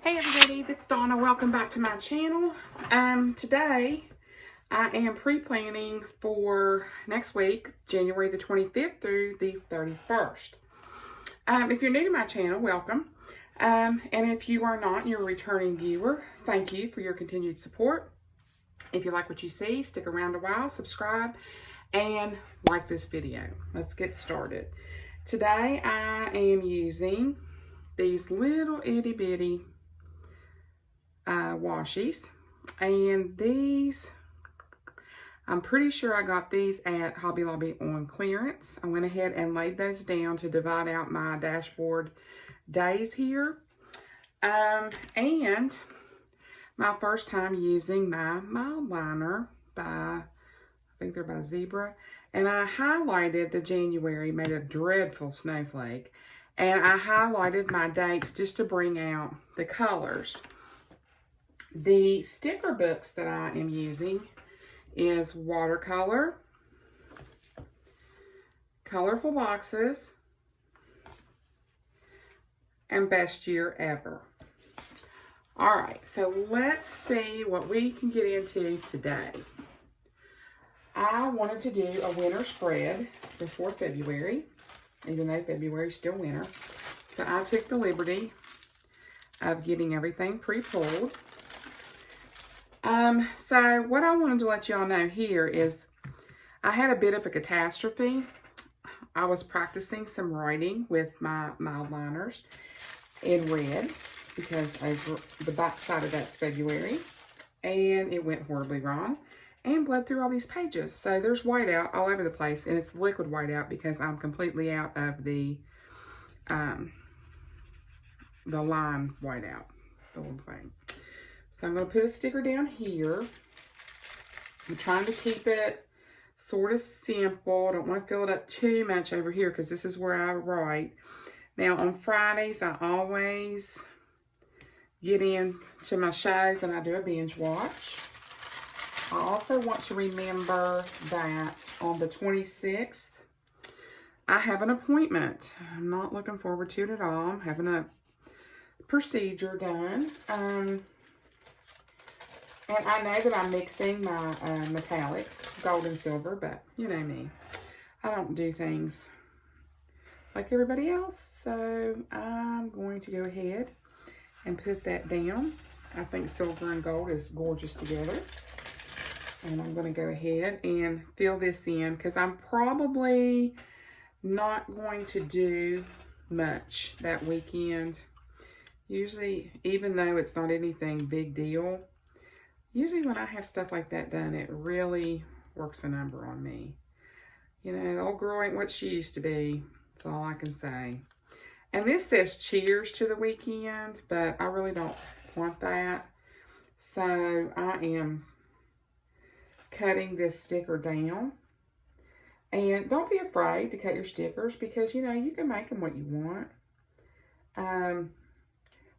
Hey everybody, it's Donna. Welcome back to my channel. Today I am pre-planning for next week, January the 25th through the 31st. If you're new to my channel, welcome. And if you are not, you're a returning viewer, thank you for your continued support. If you like what you see, stick around a while, subscribe, and like this video. Let's get started. Today I am using these little itty bitty washies, and these, I'm pretty sure I got these at Hobby Lobby on clearance. I went ahead and laid those down to divide out my dashboard days here. And my first time using my mild liner by, I think they're by Zebra, and I highlighted the January, made a dreadful snowflake, and I highlighted my dates just to bring out the colors. The sticker books that I am using is watercolor, colorful boxes, and best year ever. All right, so let's see what we can get into today. I wanted to do a winter spread before February, even though February is still winter. So I took the liberty of getting everything pre-pulled. So what I wanted to let y'all know here is I had a bit of a catastrophe. I was practicing some writing with my mild liners in red because the back side of that's February, and it went horribly wrong and bled through all these pages. So there's whiteout all over the place, and it's liquid whiteout because I'm completely out of the line whiteout, the whole thing. So I'm going to put a sticker down here. I'm trying to keep it sort of simple. I don't want to fill it up too much over here because this is where I write. Now on Fridays, I always get into my shows and I do a binge watch. I also want to remember that on the 26th, I have an appointment. I'm not looking forward to it at all. I'm having a procedure done. And I know that I'm mixing my metallics, gold and silver, but you know me. I don't do things like everybody else. So I'm going to go ahead and put that down. I think silver and gold is gorgeous together. And I'm going to go ahead and fill this in because I'm probably not going to do much that weekend. Usually, even though it's not anything big deal, usually when I have stuff like that done, it really works a number on me. You know, the old girl ain't what she used to be. That's all I can say. And this says cheers to the weekend, but I really don't want that. So I am cutting this sticker down. And don't be afraid to cut your stickers because, you know, you can make them what you want.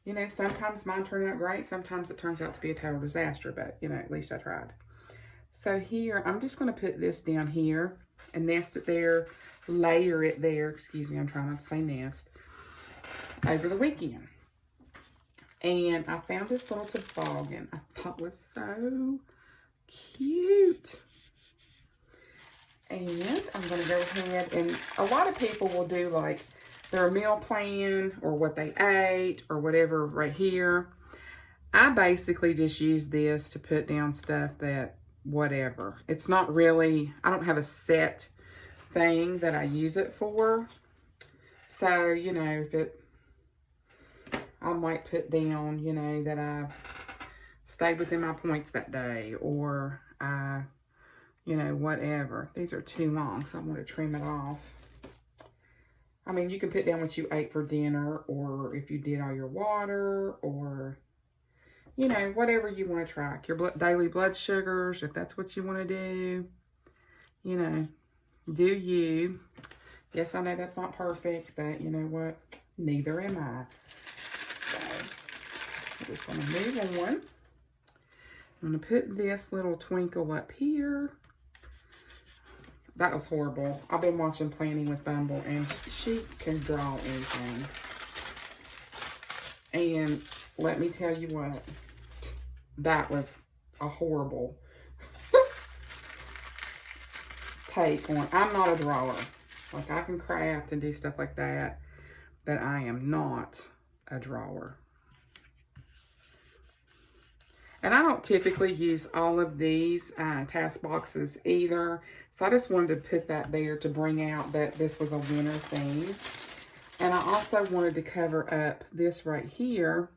You know, sometimes mine turn out great. Sometimes it turns out to be a total disaster, but, you know, at least I tried. So here, I'm just going to put this down here and nest it there, layer it there. Excuse me, I'm trying not to say nest. Over the weekend. And I found this little toboggan I thought was so cute. And I'm going to go ahead and a lot of people will do like their meal plan or what they ate or whatever right here. I basically just use this to put down stuff that whatever. It's not really, I don't have a set thing that I use it for. So, you know, I might put down, you know, that I stayed within my points that day or I, you know, whatever. These are too long, so I'm going to trim it off. I mean, you can put down what you ate for dinner or if you did all your water or, you know, whatever you want to track. Your daily blood sugars, if that's what you want to do. You know, do you. Yes, I know that's not perfect, but you know what? Neither am I. So, I'm just going to move on. I'm going to put this little twinkle up here. That was horrible. I've been watching Planning with Bumble, and she can draw anything. And let me tell you what, that was a horrible take on. I'm not a drawer. Like, I can craft and do stuff like that, but I am not a drawer. And I don't typically use all of these task boxes either. So I just wanted to put that there to bring out that this was a winter theme. And I also wanted to cover up this right here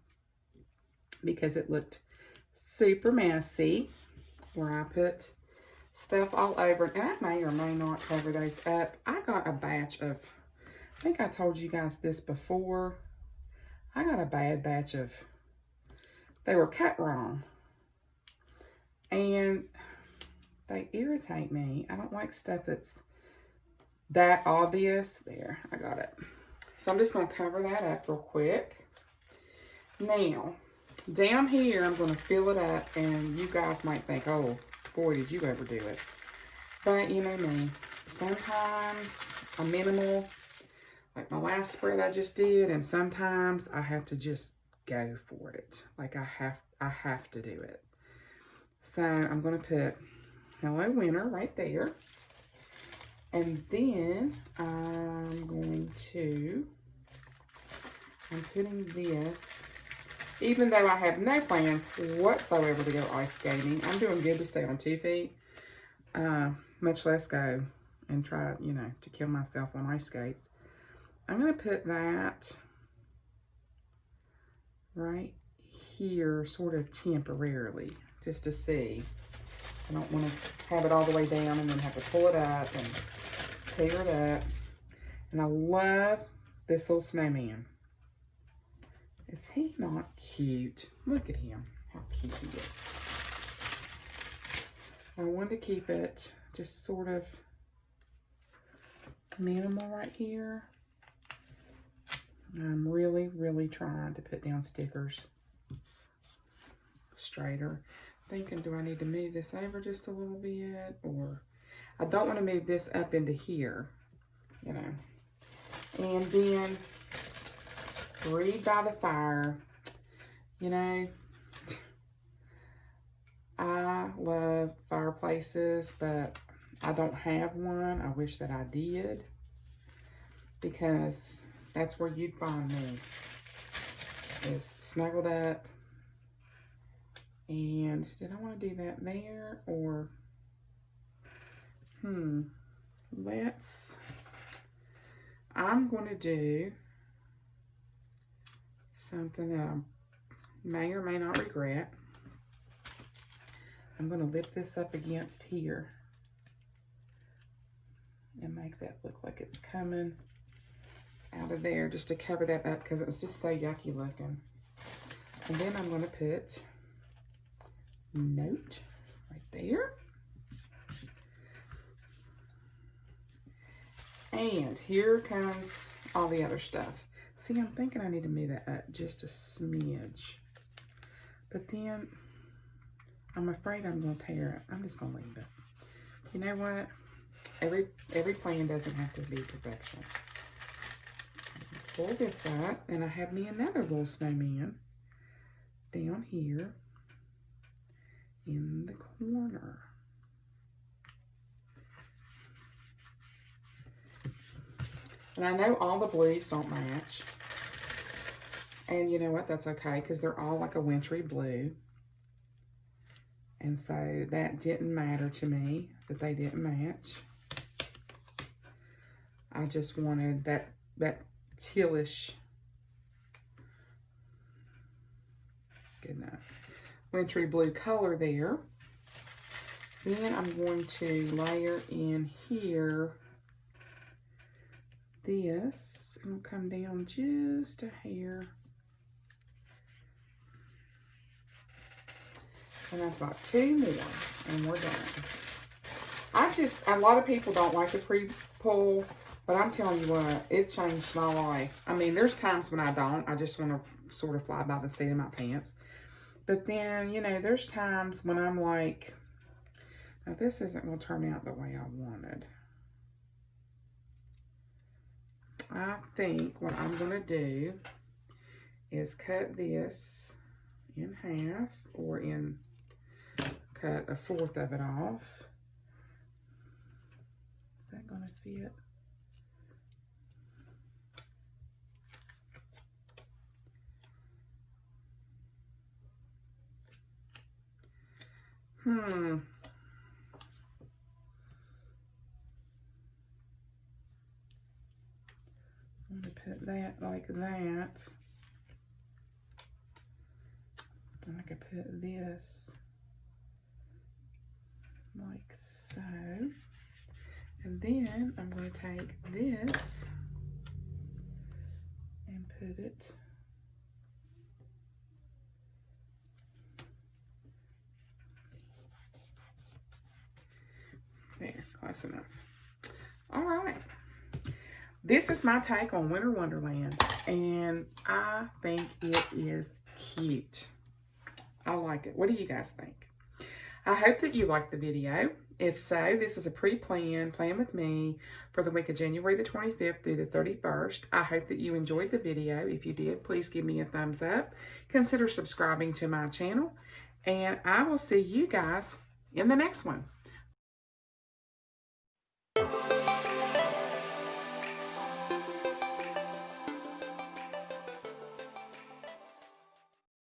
because it looked super messy where I put stuff all over. And I may or may not cover those up. I got a batch of, I think I told you guys this before. I got a bad batch of, they were cut wrong. And they irritate me. I don't like stuff that's that obvious. There, I got it. So I'm just going to cover that up real quick. Now, down here, I'm going to fill it up. And you guys might think, oh, boy, did you ever do it. But you know me. Sometimes I'm minimal, like my last spread I just did. And sometimes I have to just go for it. Like I have to do it. So I'm going to put Hello Winter right there. And then I'm putting this, even though I have no plans whatsoever to go ice skating, I'm doing good to stay on 2 feet, much less go and try, you know, to kill myself on ice skates. I'm going to put that right here sort of temporarily, just to see. I don't want to have it all the way down and then have to pull it up and tear it up. And I love this little snowman. Is he not cute? Look at him, how cute he is. I wanted to keep it just sort of minimal right here. I'm really, really trying to put down stickers straighter. Thinking, do I need to move this over just a little bit? Or I don't want to move this up into here, you know. And then Read by the Fire. You know, I love fireplaces, but I don't have one. I wish that I did, because that's where you'd find me, is snuggled up. And did I want to do that there, or I'm going to do something that I may or may not regret. I'm going to lift this up against here and make that look like it's coming out of there, just to cover that up, because it was just so yucky looking. And then I'm going to put note right there. And here comes all the other stuff. See, I'm thinking I need to move that up just a smidge. But then I'm afraid I'm going to tear it. I'm just going to leave it. You know what? Every plan doesn't have to be perfection. Pull this up, and I have me another little snowman down here in the corner. And I know all the blues don't match. And you know what? That's okay, because they're all like a wintry blue. And so that didn't matter to me that they didn't match. I just wanted that tealish, good enough, wintry blue color there. Then I'm going to layer in here this. It'll come down just a hair. And I've got 2 more, and we're done. A lot of people don't like the pre-pull, but I'm telling you what, it changed my life. I mean, there's times when I don't. I just want to sort of fly by the seat of my pants. But then, you know, there's times when I'm like, now this isn't going to turn out the way I wanted. I think what I'm going to do is cut this in half, or cut a fourth of it off. Is that going to fit? I'm going to put that like that. And I could put this like so. And then I'm going to take this and put it there, close enough. All right. This is my take on Winter Wonderland, and I think it is cute. I like it. What do you guys think? I hope that you liked the video. If so, this is a pre-plan, plan with me for the week of January the 25th through the 31st. I hope that you enjoyed the video. If you did, please give me a thumbs up. Consider subscribing to my channel, and I will see you guys in the next one.